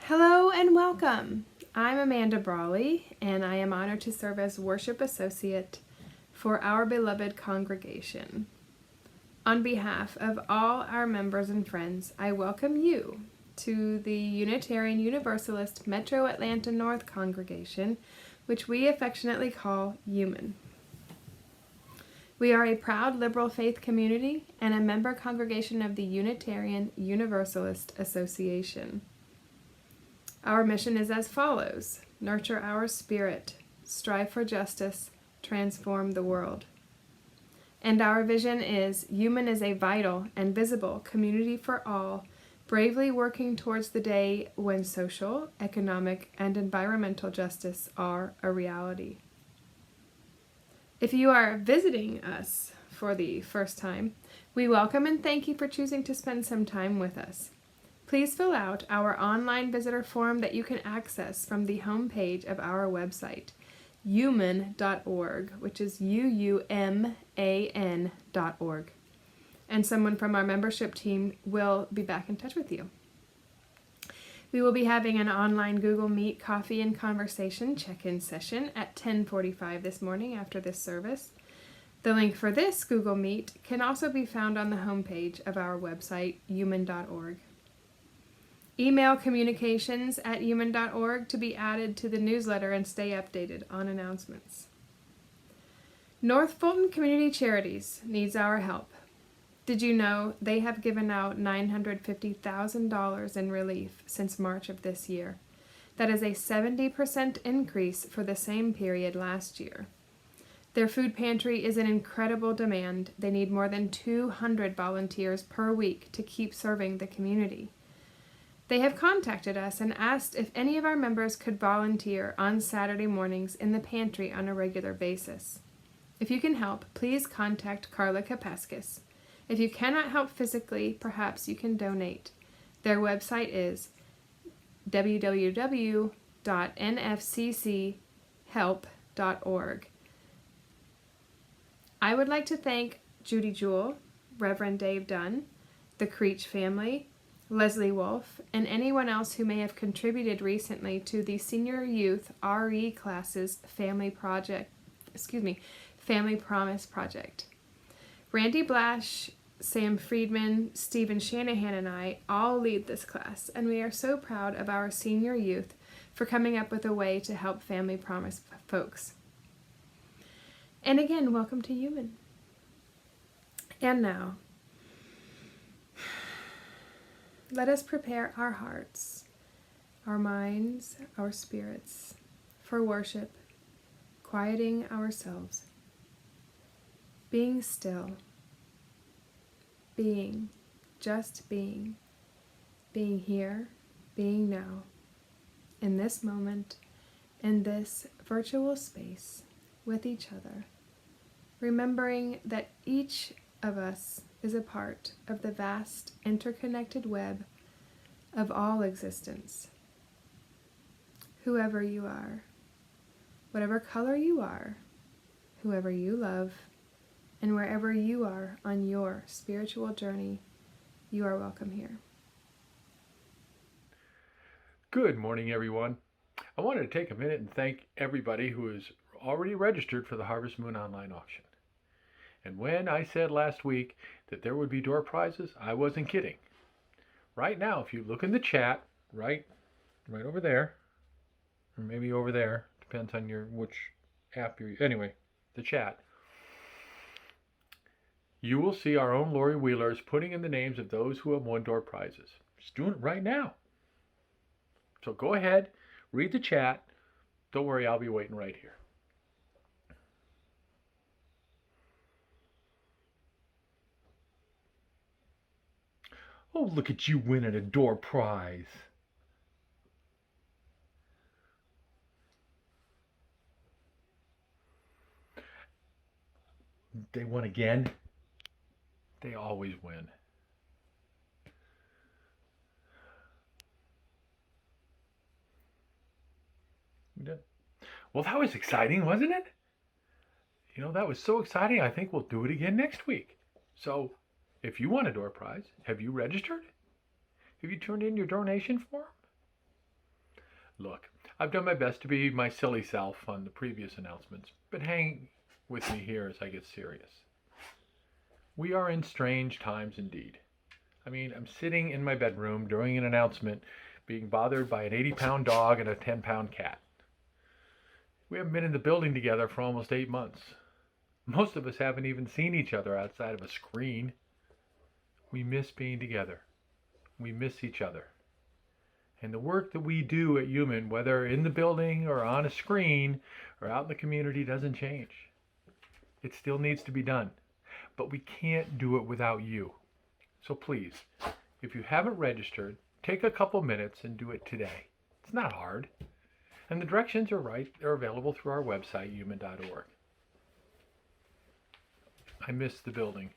Hello and welcome. I'm Amanda Bralley, and I am honored to serve as Worship Associate for our beloved congregation. On behalf of all our members and friends, I welcome you to the Unitarian Universalist Metro Atlanta North congregation, which we affectionately call UUMAN. We are a proud liberal faith community and a member congregation of the Unitarian Universalist Association. Our mission is as follows: nurture our spirit, strive for justice, transform the world. And our vision is UUMAN is a vital and visible community for all, bravely working towards the day when social, economic, and environmental justice are a reality. If you are visiting us for the first time, we welcome and thank you for choosing to spend some time with us. Please fill out our online visitor form that you can access from the homepage of our website, UUMAN.org, which is UUMAN.org. And someone from our membership team will be back in touch with you. We will be having an online Google Meet coffee and conversation check-in session at 10:45 this morning after this service. The link for this Google Meet can also be found on the homepage of our website, UUMAN.org. Email communications@UUMAN.org to be added to the newsletter and stay updated on announcements. North Fulton Community Charities needs our help. Did you know they have given out $950,000 in relief since March of this year? That is a 70% increase for the same period last year. Their food pantry is in incredible demand. They need more than 200 volunteers per week to keep serving the community. They have contacted us and asked if any of our members could volunteer on Saturday mornings in the pantry on a regular basis. If you can help, please contact Carla Kapaskis. If you cannot help physically, perhaps you can donate. Their website is www.nfcchelp.org. I would like to thank Judy Jewell, Reverend Dave Dunn, the Creech family, Leslie Wolf, and anyone else who may have contributed recently to the Senior Youth RE Classes Family Promise Project. Randy Blasch Sam Friedman, Stephen Shanahan, and I all lead this class, and we are so proud of our senior youth for coming up with a way to help Family Promise folks. And again, welcome to UUMAN. And now, let us prepare our hearts, our minds, our spirits for worship, quieting ourselves, being still, being, just being here, being now, in this moment, in this virtual space, with each other, remembering that each of us is a part of the vast interconnected web of all existence. Whoever you are, whatever color you are, whoever you love, and wherever you are on your spiritual journey, you are welcome here. Good morning, everyone. I wanted to take a minute and thank everybody who is already registered for the Harvest Moon online auction. And when I said last week that there would be door prizes, I wasn't kidding. Right now, if you look in the chat, right over there, or maybe over there, depends on which app you're, anyway, the chat, you will see our own Lori Wheeler is putting in the names of those who have won door prizes. She's doing it right now. So go ahead, read the chat. Don't worry, I'll be waiting right here. Oh, look at you winning a door prize. They won again. They always win. Well, that was exciting, wasn't it? You know, that was so exciting. I think we'll do it again next week. So, if you want a door prize, have you registered? Have you turned in your donation form? Look, I've done my best to be my silly self on the previous announcements, but hang with me here as I get serious. We are in strange times indeed. I mean, I'm sitting in my bedroom during an announcement being bothered by an 80-pound dog and a 10-pound cat. We haven't been in the building together for almost 8 months. Most of us haven't even seen each other outside of a screen. We miss being together. We miss each other. And the work that we do at UUMAN, whether in the building or on a screen or out in the community, doesn't change. It still needs to be done. But we can't do it without you. So please, if you haven't registered, take a couple minutes and do it today. It's not hard. And the directions are right. They're available through our website, UUMAN.org. I miss the building.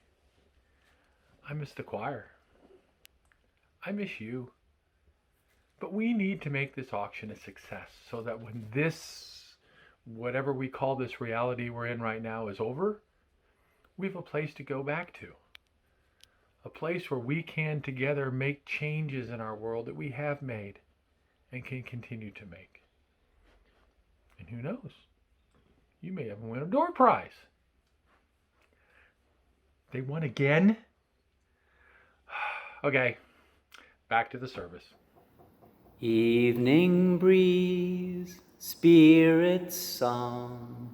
I miss the choir. I miss you. But we need to make this auction a success so that when this, whatever we call this reality we're in right now, is over, we have a place to go back to. A place where we can together make changes in our world that we have made and can continue to make. And who knows? You may have won a door prize. They won again? Okay, back to the service. Evening breeze, spirit song,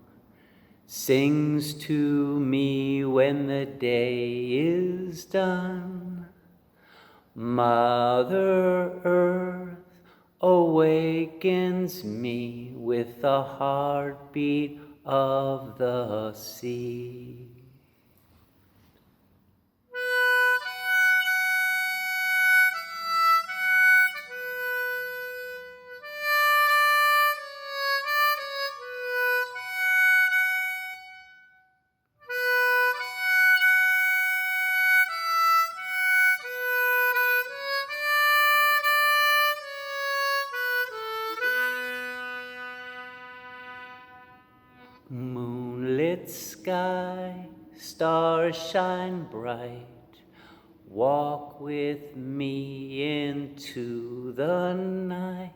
sings to me when the day is done. Mother Earth awakens me with the heartbeat of the sea. Moonlit sky, stars shine bright. Walk with me into the night.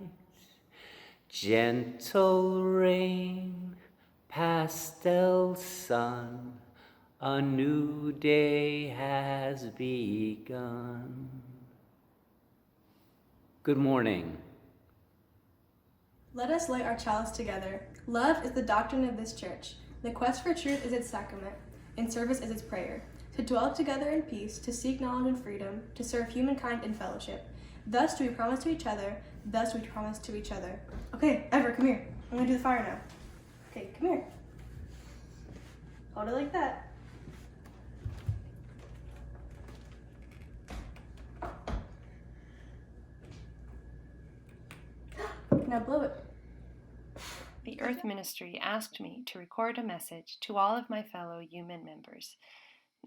Gentle rain, pastel sun, a new day has begun. Good morning. Let us light our chalice together. Love is the doctrine of this church. The quest for truth is its sacrament, and service is its prayer. To dwell together in peace, to seek knowledge and freedom, to serve humankind in fellowship. Thus do we promise to each other, thus we promise to each other. Okay, Ever, come here. I'm gonna do the fire now. Okay, come here. Hold it like that. Now blow it. The Earth Ministry asked me to record a message to all of my fellow UUMAN members,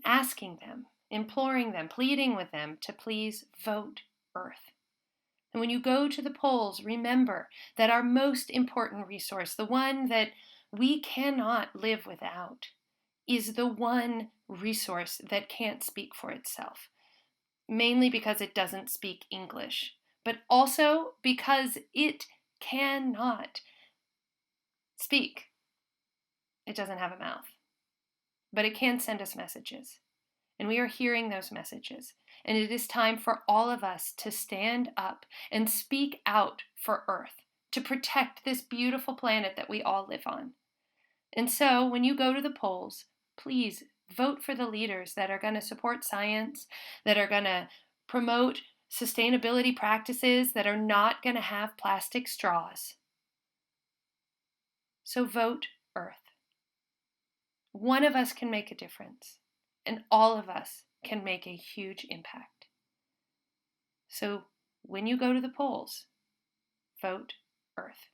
asking them, imploring them, pleading with them to please vote Earth. And when you go to the polls, remember that our most important resource, the one that we cannot live without, is the one resource that can't speak for itself, mainly because it doesn't speak English, but also because it cannot speak. It doesn't have a mouth, but it can send us messages, and we are hearing those messages. And it is time for all of us to stand up and speak out for Earth, to protect this beautiful planet that we all live on. And so when you go to the polls, please vote for the leaders that are going to support science, that are going to promote sustainability practices, that are not going to have plastic straws. So vote Earth. One of us can make a difference, and all of us can make a huge impact. So when you go to the polls, vote Earth.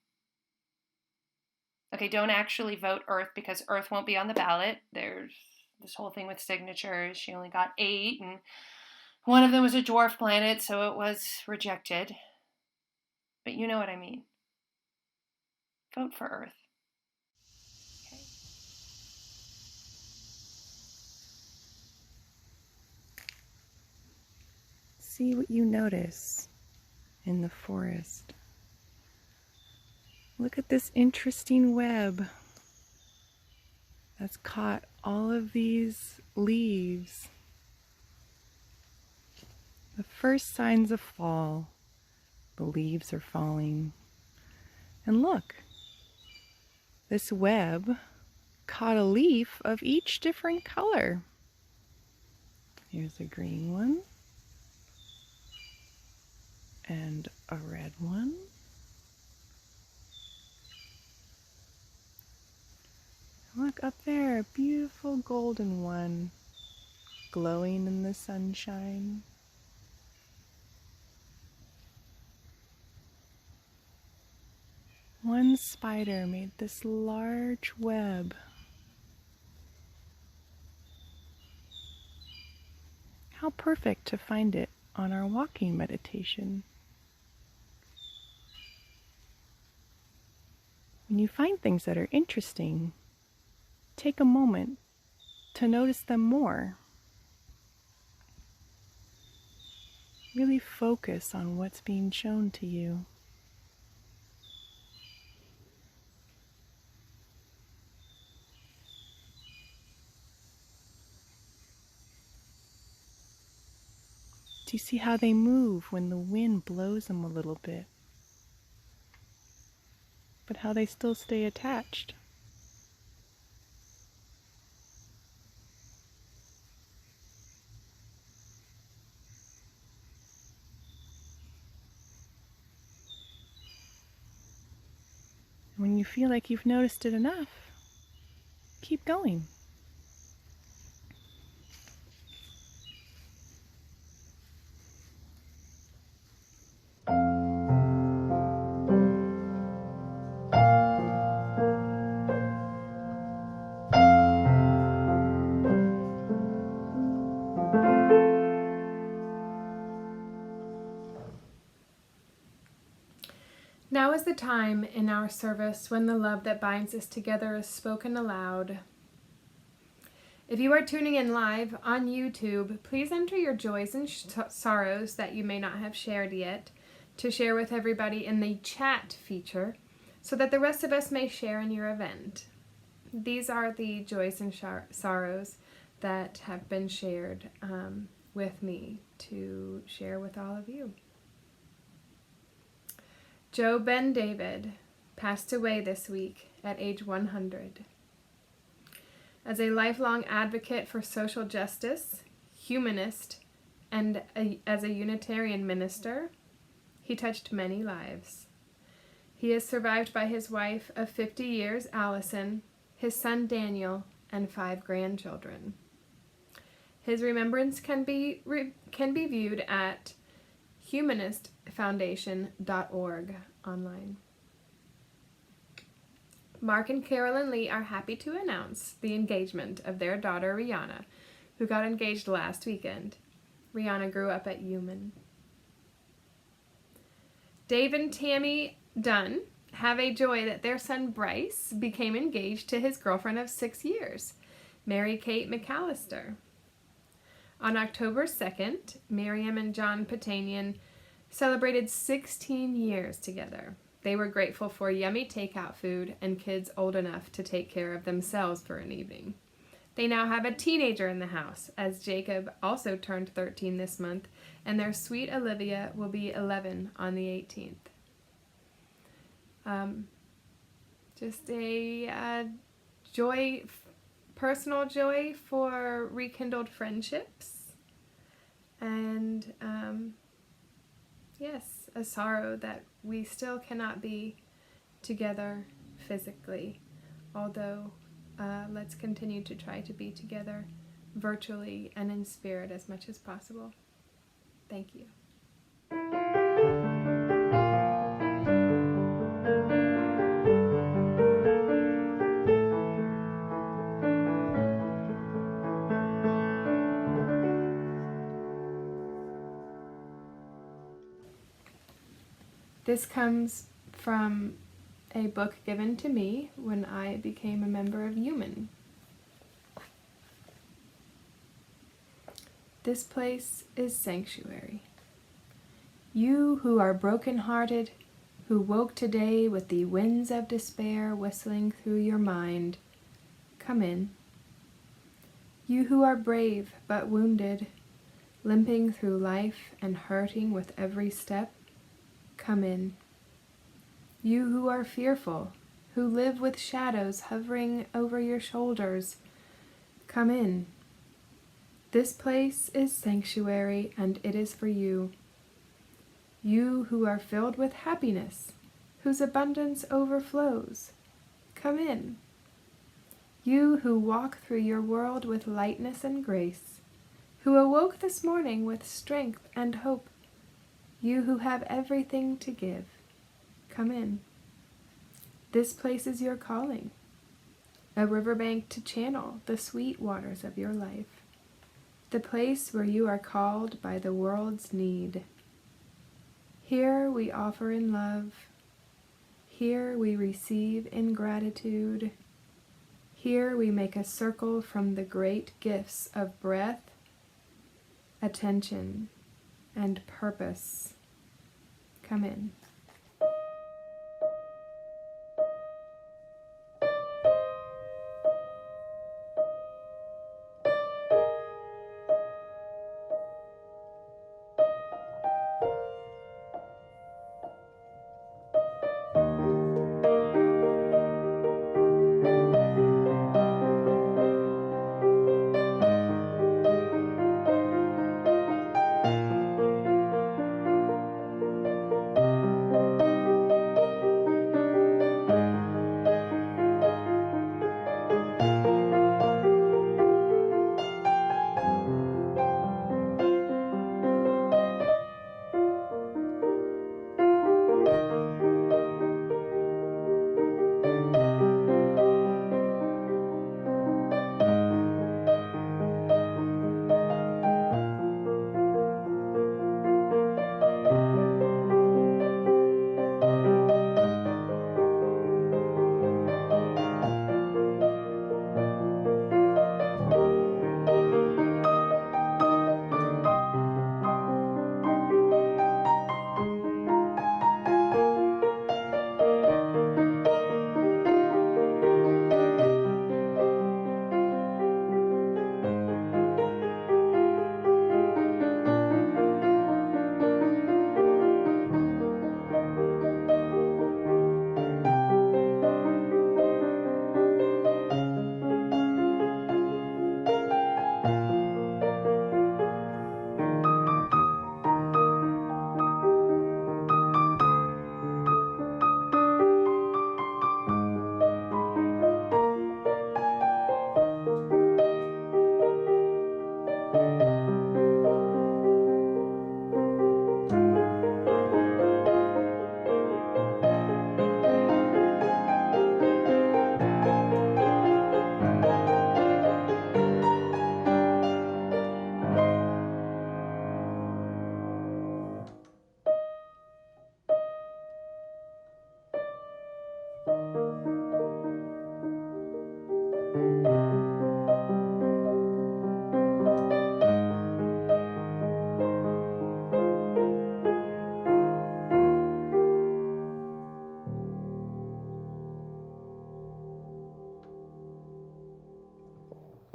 Okay, don't actually vote Earth because Earth won't be on the ballot. There's this whole thing with signatures. She only got 8, and one of them was a dwarf planet, so it was rejected. But you know what I mean. Vote for Earth. Okay. See what you notice in the forest. Look at this interesting web that's caught all of these leaves. The first signs of fall, the leaves are falling. And look, this web caught a leaf of each different color. Here's a green one, and a red one. Look up there, a beautiful golden one, glowing in the sunshine. One spider made this large web. How perfect to find it on our walking meditation. When you find things that are interesting, take a moment to notice them more. Really focus on what's being shown to you. Do you see how they move when the wind blows them a little bit? But how they still stay attached? When you feel like you've noticed it enough, keep going. Now is the time in our service when the love that binds us together is spoken aloud. If you are tuning in live on YouTube, please enter your joys and sorrows that you may not have shared yet to share with everybody in the chat feature so that the rest of us may share in your event. These are the joys and sorrows that have been shared with me to share with all of you. Joe Ben David passed away this week at age 100. As a lifelong advocate for social justice, humanist, and as a Unitarian minister, he touched many lives. He is survived by his wife of 50 years, Allison, his son Daniel, and 5 grandchildren. His remembrance can be viewed at humanistfoundation.org online. Mark and Carolyn Lee are happy to announce the engagement of their daughter Rihanna, who got engaged last weekend. Rihanna grew up at UUMAN. Dave and Tammy Dunn have a joy that their son Bryce became engaged to his girlfriend of 6 years, Mary Kate McAllister. On October 2nd, Miriam and John Patanian celebrated 16 years together. They were grateful for yummy takeout food and kids old enough to take care of themselves for an evening. They now have a teenager in the house, as Jacob also turned 13 this month, and their sweet Olivia will be 11 on the 18th. Just a joy, personal joy for rekindled friendships, and yes, a sorrow that we still cannot be together physically, although let's continue to try to be together virtually and in spirit as much as possible. Thank you. This comes from a book given to me when I became a member of UUMAN. This place is sanctuary. You who are broken-hearted, who woke today with the winds of despair whistling through your mind, come in. You who are brave but wounded, limping through life and hurting with every step, come in. You who are fearful, who live with shadows hovering over your shoulders, come in. This place is sanctuary, and it is for you. You who are filled with happiness, whose abundance overflows, come in. You who walk through your world with lightness and grace, who awoke this morning with strength and hope, you who have everything to give, come in. This place is your calling, a riverbank to channel the sweet waters of your life, the place where you are called by the world's need. Here we offer in love. Here we receive in gratitude. Here we make a circle from the great gifts of breath, attention, and purpose. Come in.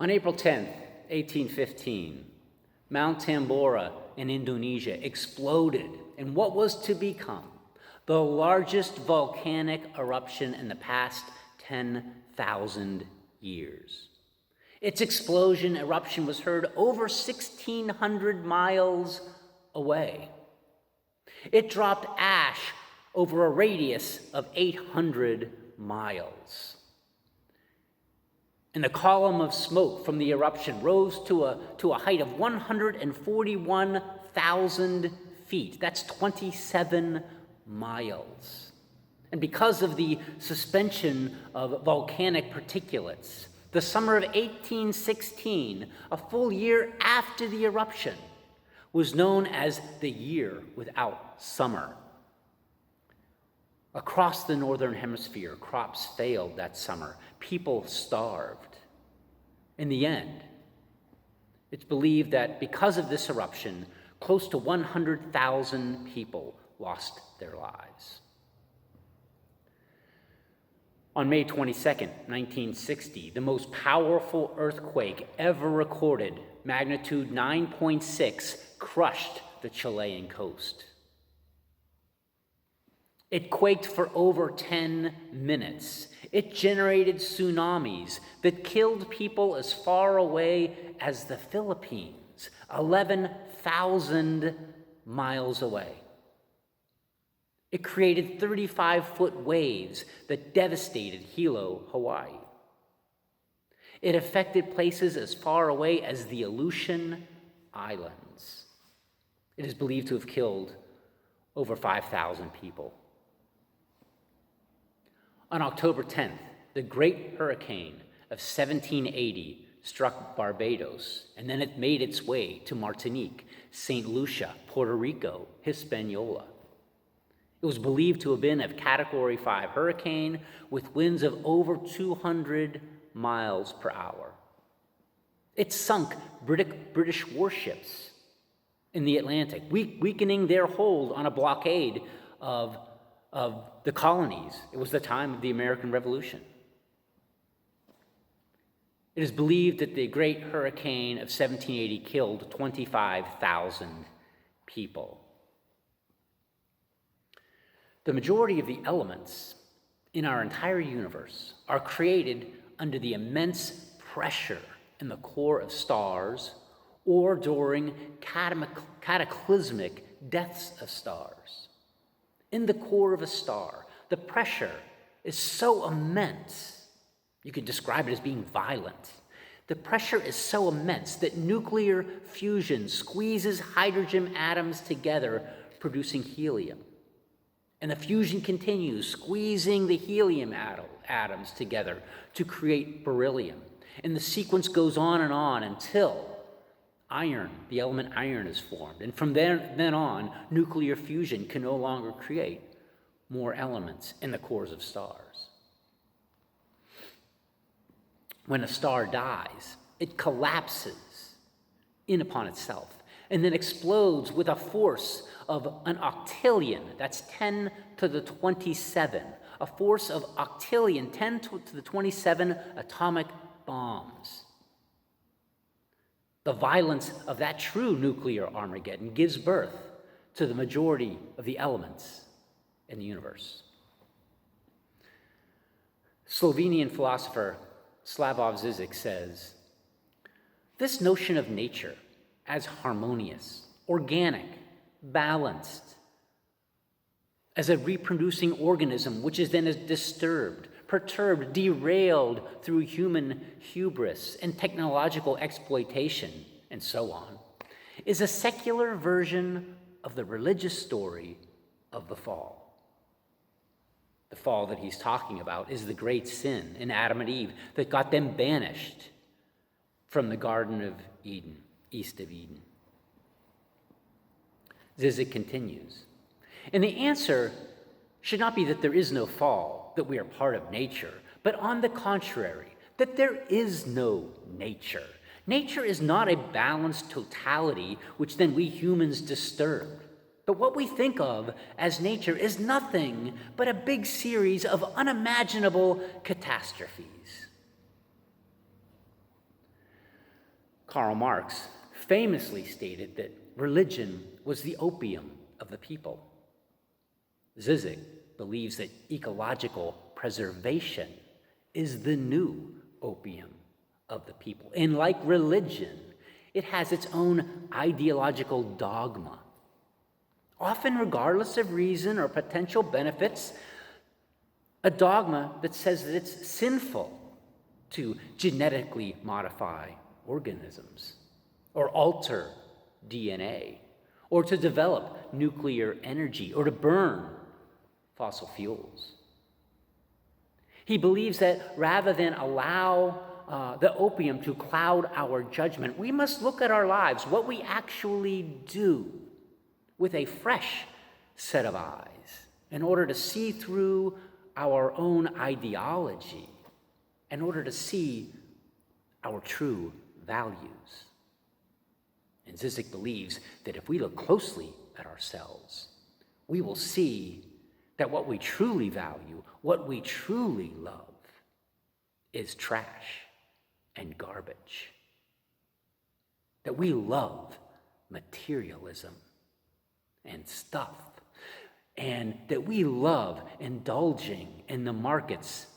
On April 10th, 1815, Mount Tambora in Indonesia exploded in what was to become the largest volcanic eruption in the past 10,000 years. Its eruption was heard over 1,600 miles away. It dropped ash over a radius of 800 miles. And the column of smoke from the eruption rose to a height of 141,000 feet. That's 27 miles. And because of the suspension of volcanic particulates, the summer of 1816, a full year after the eruption, was known as the year without summer. Across the northern hemisphere, crops failed that summer. People starved. In the end, it's believed that because of this eruption, close to 100,000 people lost their lives. On May 22nd, 1960, the most powerful earthquake ever recorded, magnitude 9.6, crushed the Chilean coast. It quaked for over 10 minutes. It generated tsunamis that killed people as far away as the Philippines, 11,000 miles away. It created 35-foot waves that devastated Hilo, Hawaii. It affected places as far away as the Aleutian Islands. It is believed to have killed over 5,000 people. On October 10th, the great hurricane of 1780 struck Barbados, and then it made its way to Martinique, St. Lucia, Puerto Rico, Hispaniola. It was believed to have been a Category 5 hurricane with winds of over 200 miles per hour. It sunk British warships in the Atlantic, weakening their hold on a blockade of the colonies. It was the time of the American Revolution. It is believed that the great hurricane of 1780 killed 25,000 people. The majority of the elements in our entire universe are created under the immense pressure in the core of stars or during cataclysmic deaths of stars. In the core of a star, the pressure is so immense, you could describe it as being violent. The pressure is so immense that nuclear fusion squeezes hydrogen atoms together, producing helium. And the fusion continues, squeezing the helium atoms together to create beryllium. And the sequence goes on until iron, the element iron, is formed. And from then on, nuclear fusion can no longer create more elements in the cores of stars. When a star dies, it collapses in upon itself and then explodes with a force of an octillion, that's 10 to the 27, a force of octillion, 10 to the 27 atomic bombs. The violence of that true nuclear Armageddon gives birth to the majority of the elements in the universe. Slovenian philosopher Slavoj Žižek says, this notion of nature as harmonious, organic, balanced, as a reproducing organism which is then disturbed, perturbed, derailed through human hubris and technological exploitation, and so on, is a secular version of the religious story of the fall. The fall that he's talking about is the great sin in Adam and Eve that got them banished from the Garden of Eden, east of Eden. Žižek continues, and the answer should not be that there is no fall, that we are part of nature, but on the contrary, that there is no nature. Nature is not a balanced totality which then we humans disturb. But what we think of as nature is nothing but a big series of unimaginable catastrophes. Karl Marx famously stated that religion was the opium of the people. Zizek believes that ecological preservation is the new opium of the people. And like religion, it has its own ideological dogma. Often regardless of reason or potential benefits, a dogma that says that it's sinful to genetically modify organisms, or alter DNA, or to develop nuclear energy, or to burn fossil fuels. He believes that rather than allow the opium to cloud our judgment, we must look at our lives, what we actually do, with a fresh set of eyes, in order to see through our own ideology, in order to see our true values. And Zizek believes that if we look closely at ourselves, we will see that what we truly value, what we truly love, is trash and garbage. That we love materialism and stuff, and that we love indulging in the market's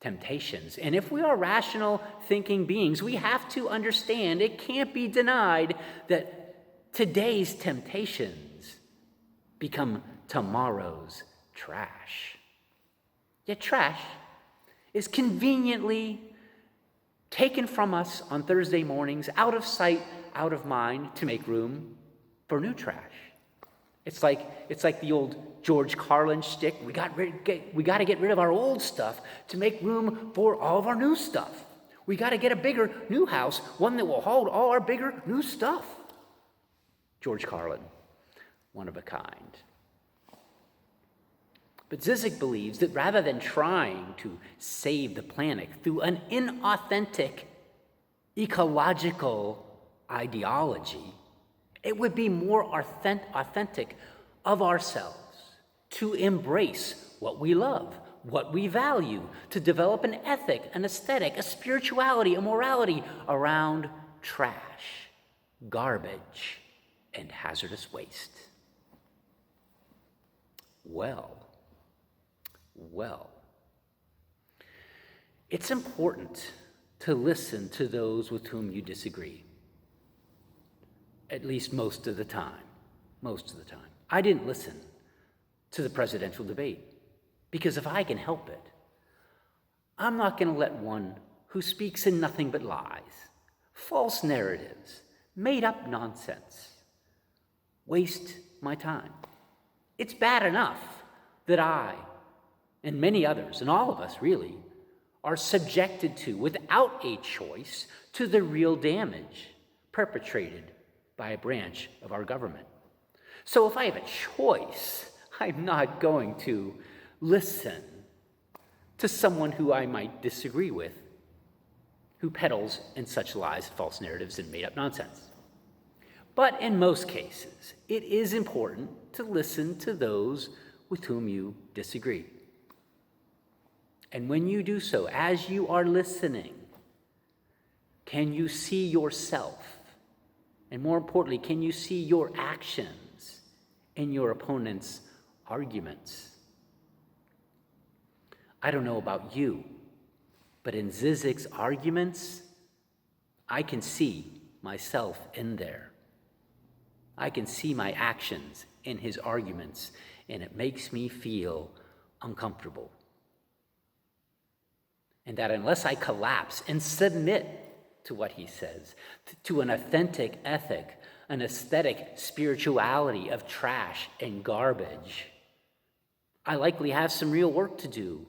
temptations. And if we are rational thinking beings, we have to understand, it can't be denied, that today's temptations become tomorrow's trash. Yet trash is conveniently taken from us on Thursday mornings, out of sight, out of mind, to make room for new trash. It's like the old George Carlin shtick. We got to get rid of our old stuff to make room for all of our new stuff. We got to get a bigger new house, one that will hold all our bigger new stuff. George Carlin, one of a kind. But Zizek believes that rather than trying to save the planet through an inauthentic ecological ideology, it would be more authentic of ourselves to embrace what we love, what we value, to develop an ethic, an aesthetic, a spirituality, a morality around trash, garbage, and hazardous waste. Well, it's important to listen to those with whom you disagree. At least most of the time. I didn't listen to the presidential debate because if I can help it, I'm not going to let one who speaks in nothing but lies, false narratives, made up nonsense, waste my time. It's bad enough that I and many others, and all of us really, are subjected to, without a choice, to the real damage perpetrated by a branch of our government. So if I have a choice, I'm not going to listen to someone who I might disagree with, who peddles in such lies, false narratives, and made-up nonsense. But in most cases, it is important to listen to those with whom you disagree. And when you do so, as you are listening, can you see yourself? And more importantly, can you see your actions in your opponent's arguments? I don't know about you, but in Zizek's arguments, I can see myself in there. I can see my actions in his arguments, and it makes me feel uncomfortable. And that unless I collapse and submit to what he says, to an authentic ethic, an aesthetic spirituality of trash and garbage, I likely have some real work to do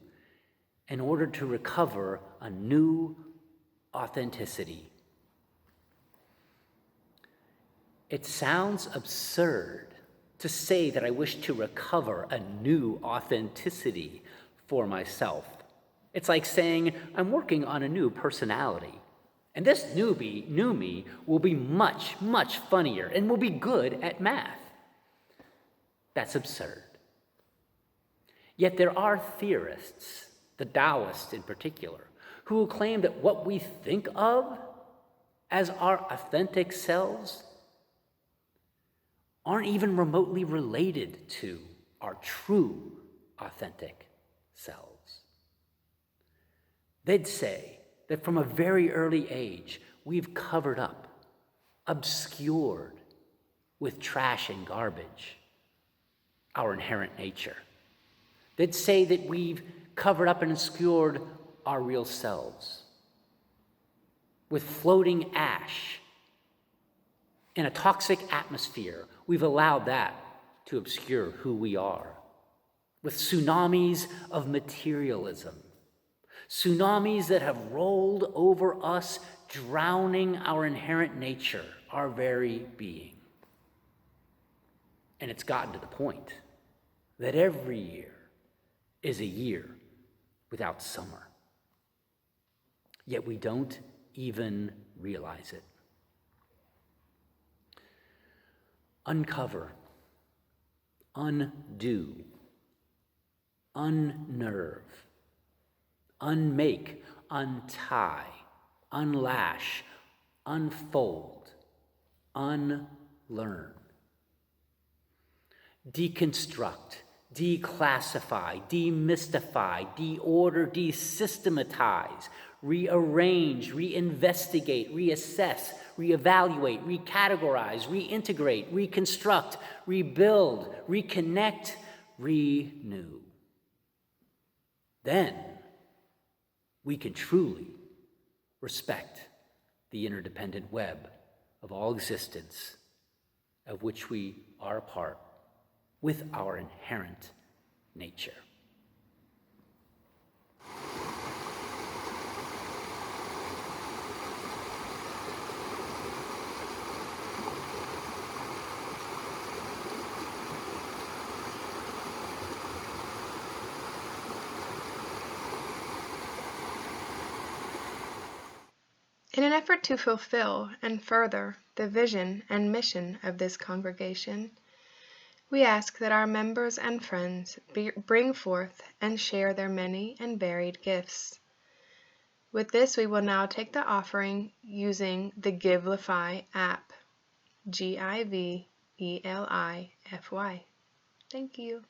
in order to recover a new authenticity. It sounds absurd to say that I wish to recover a new authenticity for myself. It's like saying I'm working on a new personality. And this new me will be much, much funnier and will be good at math. That's absurd. Yet there are theorists, the Taoists in particular, who will claim that what we think of as our authentic selves aren't even remotely related to our true authentic selves. They'd say that from a very early age, we've covered up, obscured with trash and garbage our inherent nature. They'd say that we've covered up and obscured our real selves with floating ash in a toxic atmosphere. We've allowed that to obscure who we are. With tsunamis of materialism, tsunamis that have rolled over us, drowning our inherent nature, our very being. And it's gotten to the point that every year is a year without summer. Yet we don't even realize it. Uncover, undo, unnerve, unmake, untie, unlash, unfold, unlearn. Deconstruct, declassify, demystify, deorder, desystematize, rearrange, reinvestigate, reassess, reevaluate, recategorize, reintegrate, reconstruct, rebuild, reconnect, renew. Then we can truly respect the interdependent web of all existence, of which we are a part, with our inherent nature. In an effort to fulfill and further the vision and mission of this congregation, we ask that our members and friends bring forth and share their many and varied gifts. With this, we will now take the offering using the Givelify app, Givelify. Thank you.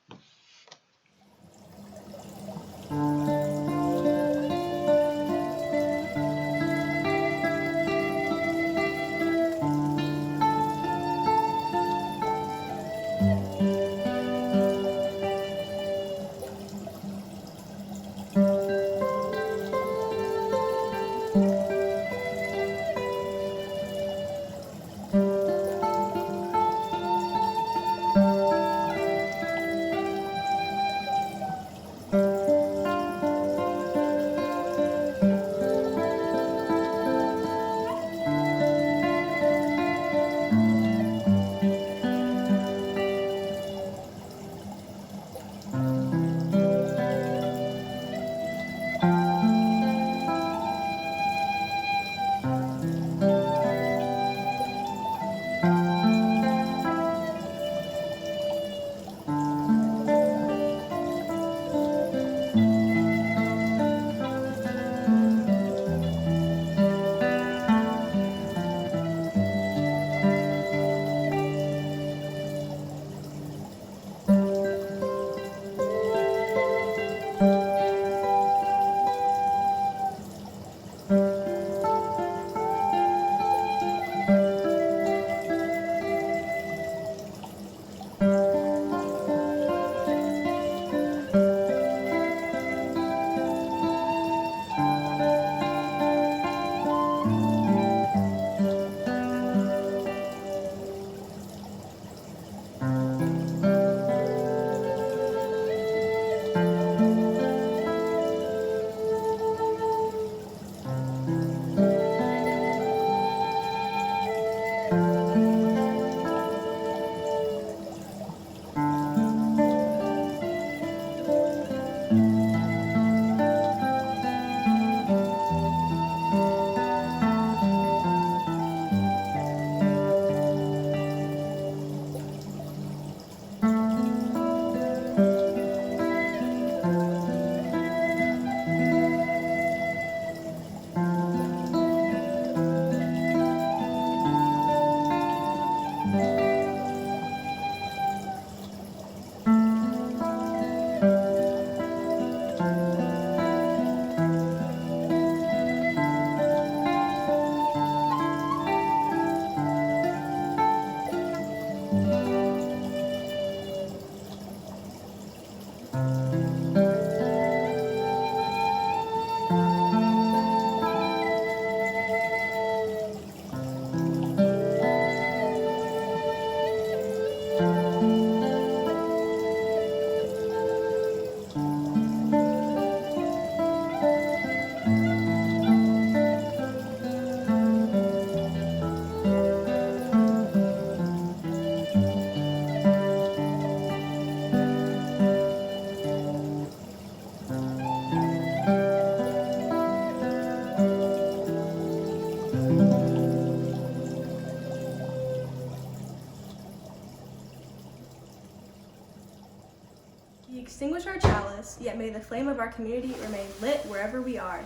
yet may the flame of our community remain lit wherever we are.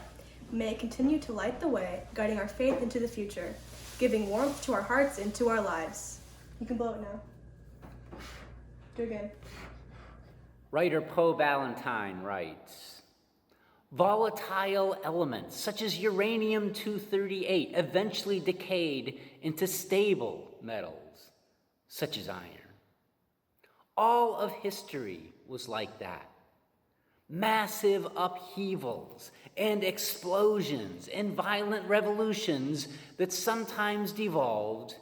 May it continue to light the way, guiding our faith into the future, giving warmth to our hearts and to our lives. You can blow it now. Do it again. Writer Poe Valentine writes, volatile elements such as uranium-238 eventually decayed into stable metals such as iron. All of history was like that. Massive upheavals and explosions and violent revolutions that sometimes devolved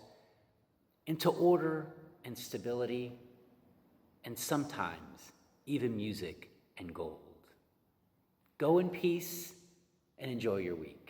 into order and stability, and sometimes even music and gold. Go in peace and enjoy your week.